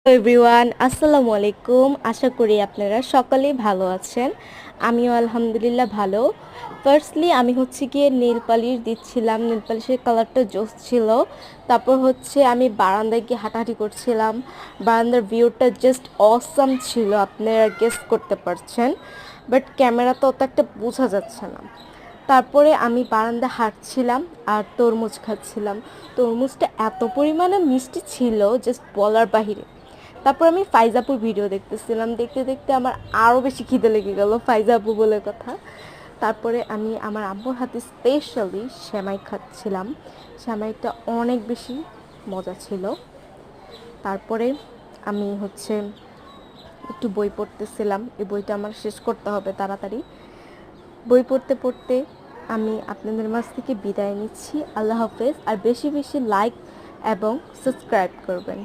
Everyone আসসালামু আলাইকুম। আশা করি আপনারা সকলেই ভালো আছেন। আমিও আলহামদুলিল্লাহ ভালো। ফার্স্টলি আমি হচ্ছে গিয়ে নেল পালিশ দিচ্ছিলাম, নেল পালিশের কালারটা জোস ছিল। তারপর হচ্ছে আমি বারান্দায় গিয়ে হাঁটাহাঁটি করছিলাম। বারান্দার ভিউটা জাস্ট অসাম ছিল, আপনারা গেস করতে পারছেন, বাট ক্যামেরা তো অত একটা বোঝা যাচ্ছে না। তারপরে আমি বারান্দায় হাঁটছিলাম আর তরমুজ খাচ্ছিলাম। তরমুজটা এত পরিমাণে মিষ্টি ছিল জাস্ট বলার বাহিরে। তারপর আমি ফাইজাপুর ভিডিও দেখতেছিলাম, দেখতে দেখতে আমার আরও বেশি খিদে লেগে গেল, ফাইজাপু বলে কথা। তারপরে আমি আমার আম্মুর হাতে স্পেশালি সেমাই খাচ্ছিলাম। সেমাইটা অনেক বেশি মজা ছিল। তারপরে আমি হচ্ছে একটু বই পড়তেছিলাম, এই বইটা আমার শেষ করতে হবে তাড়াতাড়ি। বই পড়তে পড়তে আমি আপনাদের মাঝ থেকে বিদায় নিচ্ছি। আল্লাহ হাফেজ। আর বেশি বেশি লাইক এবং সাবস্ক্রাইব করবেন।